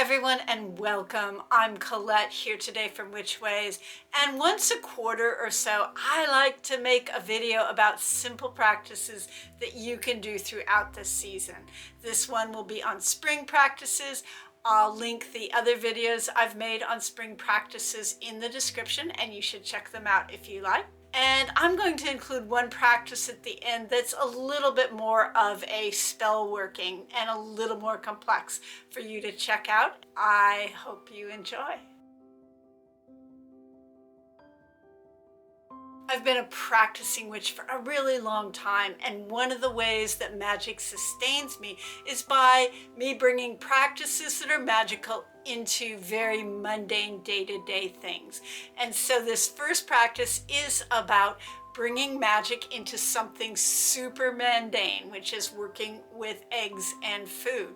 everyone and welcome. I'm Colette here today from Witch Ways, and once a quarter or so I like to make a video about simple practices that you can do throughout the season. This one will be on spring practices. I'll link the other videos I've made on spring practices in the description, and you should check them out if you like. And I'm going to include one practice at the end that's a little bit more of a spell working and a little more complex for you to check out. I hope you enjoy. I've been a practicing witch for a really long time, and one of the ways that magic sustains me is by me bringing practices that are magical into very mundane day-to-day things. And so this first practice is about bringing magic into something super mundane, which is working with eggs and food.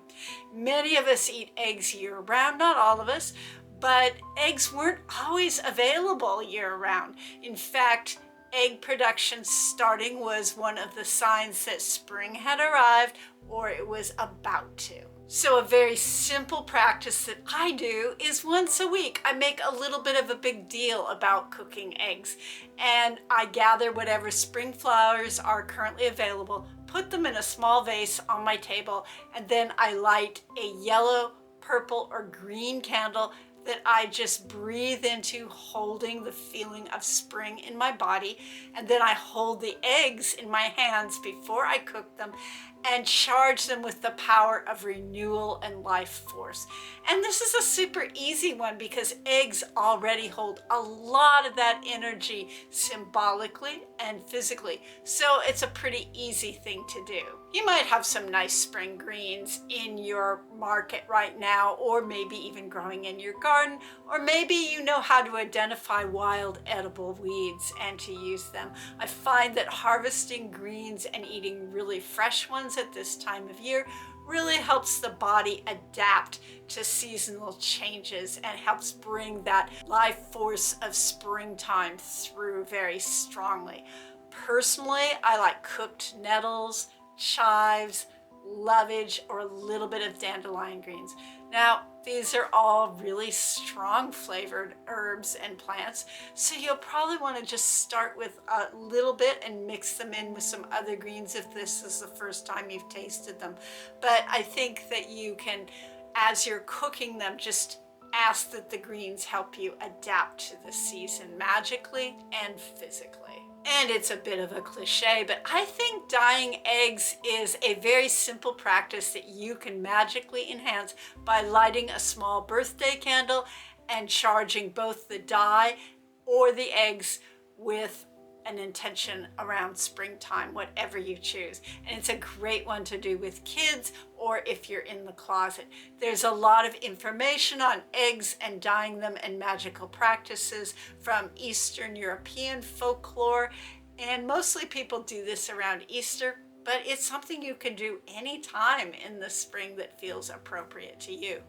Many of us eat eggs year-round, not all of us, but eggs weren't always available year-round. In fact, egg production starting was one of the signs that spring had arrived or it was about to. So a very simple practice that I do is once a week I make a little bit of a big deal about cooking eggs, and I gather whatever spring flowers are currently available, put them in a small vase on my table, and then I light a yellow, purple, or green candle that I just breathe into, holding the feeling of spring in my body. And then I hold the eggs in my hands before I cook them and charge them with the power of renewal and life force. And this is a super easy one because eggs already hold a lot of that energy symbolically and physically. So it's a pretty easy thing to do. You might have some nice spring greens in your market right now, or maybe even growing in your garden, or maybe you know how to identify wild edible weeds and to use them. I find that harvesting greens and eating really fresh ones at this time of year really helps the body adapt to seasonal changes and helps bring that life force of springtime through very strongly. Personally, I like cooked nettles, chives, lovage, or a little bit of dandelion greens. Now, these are all really strong flavored herbs and plants, so you'll probably want to just start with a little bit and mix them in with some other greens if this is the first time you've tasted them. But I think that you can, as you're cooking them, just ask that the greens help you adapt to the season magically and physically. And it's a bit of a cliche, but I think dyeing eggs is a very simple practice that you can magically enhance by lighting a small birthday candle and charging both the dye or the eggs with an intention around springtime, whatever you choose. And it's a great one to do with kids or if you're in the closet. There's a lot of information on eggs and dyeing them and magical practices from Eastern European folklore, and mostly people do this around Easter, but it's something you can do anytime in the spring that feels appropriate to you.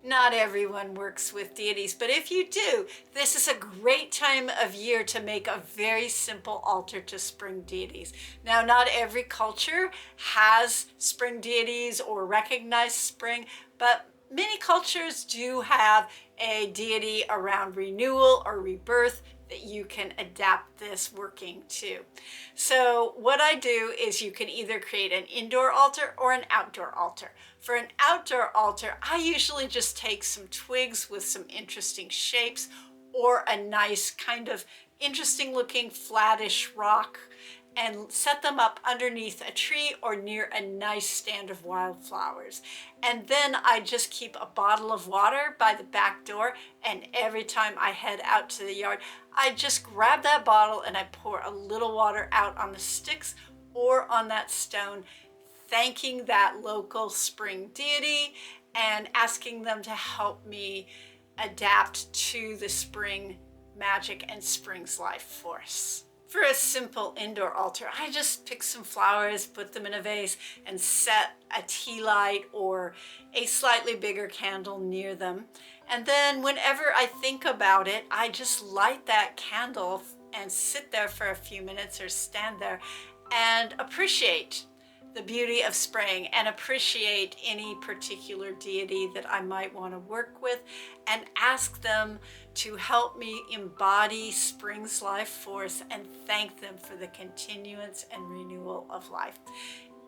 Not everyone works with deities, but if you do, this is a great time of year to make a very simple altar to spring deities. Now, not every culture has spring deities or recognize spring, but many cultures do have a deity around renewal or rebirth that you can adapt this working to. So what I do is you can either create an indoor altar or an outdoor altar. For an outdoor altar, I usually just take some twigs with some interesting shapes or a nice kind of interesting looking flattish rock and set them up underneath a tree or near a nice stand of wildflowers. And then I just keep a bottle of water by the back door, and every time I head out to the yard, I just grab that bottle and I pour a little water out on the sticks or on that stone, thanking that local spring deity and asking them to help me adapt to the spring magic and spring's life force. For a simple indoor altar, I just pick some flowers, put them in a vase, and set a tea light or a slightly bigger candle near them. And then whenever I think about it, I just light that candle and sit there for a few minutes or stand there and appreciate the beauty of spring and appreciate any particular deity that I might want to work with, and ask them to help me embody spring's life force and thank them for the continuance and renewal of life.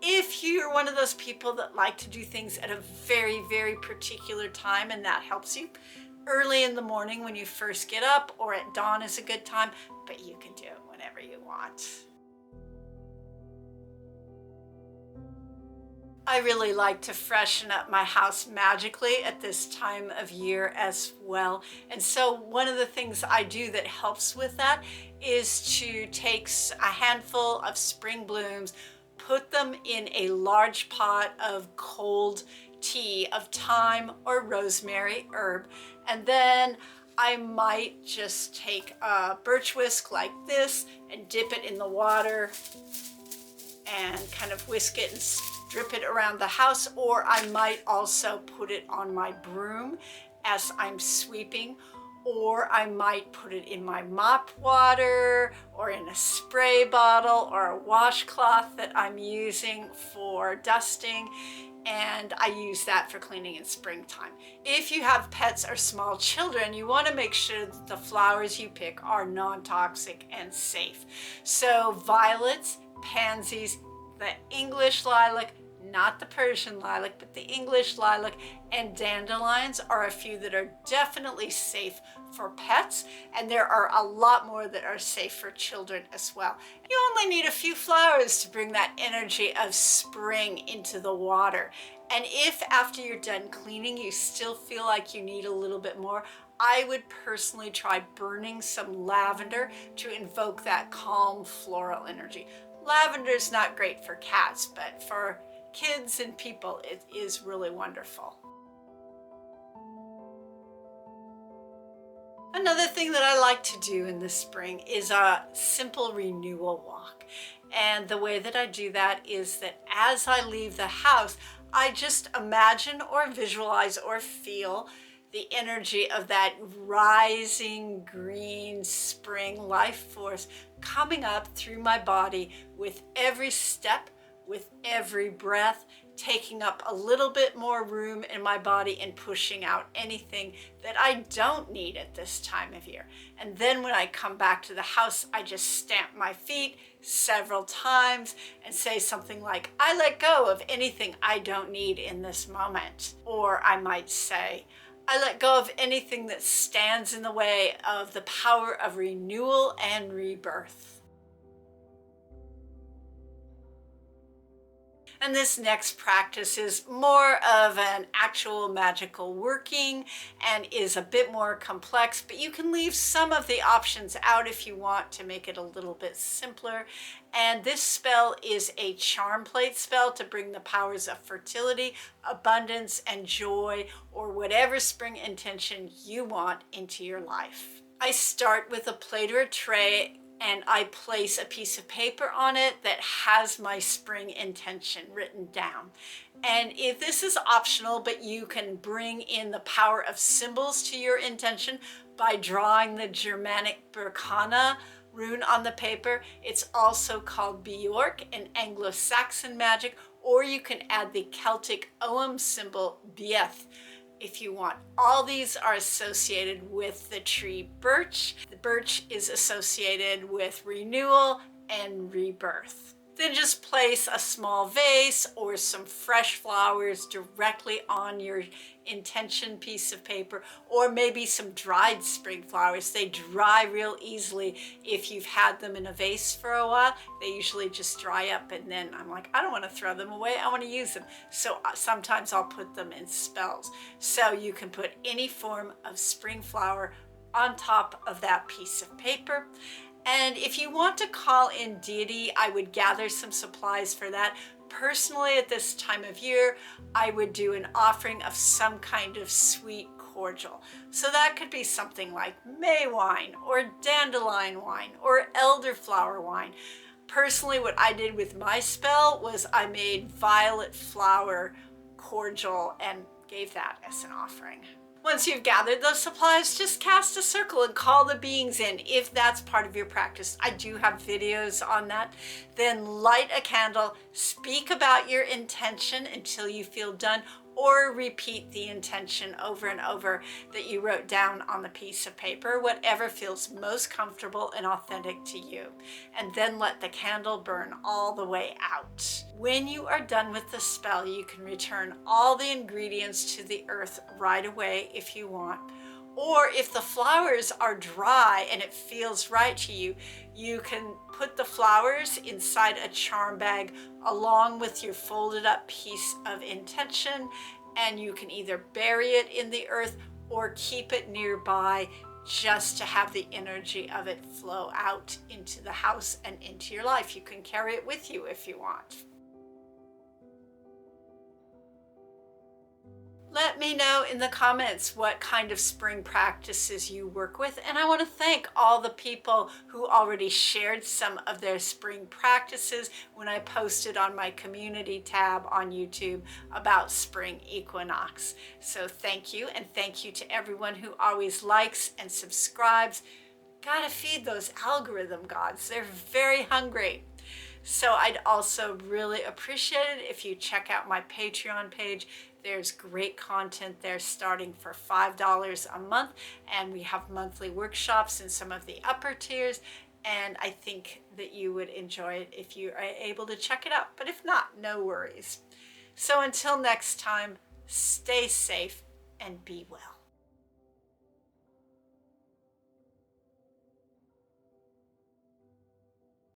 If you're one of those people that like to do things at a very, very particular time and that helps you, early in the morning when you first get up, or at dawn is a good time, but you can do it whenever you want. I really like to freshen up my house magically at this time of year as well. And so one of the things I do that helps with that is to take a handful of spring blooms, put them in a large pot of cold tea of thyme or rosemary herb, and then I might just take a birch whisk like this and dip it in the water and kind of whisk it and drip it around the house, or I might also put it on my broom as I'm sweeping, or I might put it in my mop water or in a spray bottle or a washcloth that I'm using for dusting, and I use that for cleaning in springtime. If you have pets or small children, you want to make sure that the flowers you pick are non-toxic and safe. So violets, pansies, the English lilac, not the Persian lilac, but the English lilac, and dandelions are a few that are definitely safe for pets, and there are a lot more that are safe for children as well. You only need a few flowers to bring that energy of spring into the water. And if after you're done cleaning you still feel like you need a little bit more, I would personally try burning some lavender to invoke that calm floral energy. Lavender is not great for cats, but for kids and people, it is really wonderful. Another thing that I like to do in the spring is a simple renewal walk. And the way that I do that is that as I leave the house, I just imagine or visualize or feel the energy of that rising green spring life force coming up through my body with every step, with every breath, taking up a little bit more room in my body and pushing out anything that I don't need at this time of year. And then when I come back to the house, I just stamp my feet several times and say something like, I let go of anything I don't need in this moment. Or I might say, I let go of anything that stands in the way of the power of renewal and rebirth. And this next practice is more of an actual magical working and is a bit more complex, but you can leave some of the options out if you want to make it a little bit simpler. And this spell is a charm plate spell to bring the powers of fertility, abundance, and joy, or whatever spring intention you want into your life. I start with a plate or a tray, and I place a piece of paper on it that has my spring intention written down. And if this is optional, but you can bring in the power of symbols to your intention by drawing the Germanic Berkana rune on the paper. It's also called Bjork in Anglo-Saxon magic, or you can add the Celtic Ogham symbol Bieth if you want. All these are associated with the tree birch. The birch is associated with renewal and rebirth. Then just place a small vase or some fresh flowers directly on your intention piece of paper, or maybe some dried spring flowers. They dry real easily if you've had them in a vase for a while. They usually just dry up, and then I'm like, I don't want to throw them away, I want to use them. So sometimes I'll put them in spells. So you can put any form of spring flower on top of that piece of paper. And if you want to call in deity, I would gather some supplies for that. Personally, at this time of year, I would do an offering of some kind of sweet cordial. So that could be something like May wine or dandelion wine or elderflower wine. Personally, what I did with my spell was I made violet flower cordial and gave that as an offering. Once you've gathered those supplies, just cast a circle and call the beings in if that's part of your practice. I do have videos on that. Then light a candle, speak about your intention until you feel done, or repeat the intention over and over that you wrote down on the piece of paper, whatever feels most comfortable and authentic to you. And then let the candle burn all the way out. When you are done with the spell, you can return all the ingredients to the earth right away if you want. Or if the flowers are dry and it feels right to you, you can put the flowers inside a charm bag along with your folded up piece of intention, and you can either bury it in the earth or keep it nearby just to have the energy of it flow out into the house and into your life. You can carry it with you if you want. Let me know in the comments what kind of spring practices you work with. And I want to thank all the people who already shared some of their spring practices when I posted on my community tab on YouTube about spring equinox. So thank you, and thank you to everyone who always likes and subscribes. Gotta feed those algorithm gods. They're very hungry. So I'd also really appreciate it if you check out my Patreon page. There's great content there starting for $5 a month, and we have monthly workshops in some of the upper tiers, and I think that you would enjoy it if you are able to check it out. But if not, no worries. So until next time, stay safe and be well.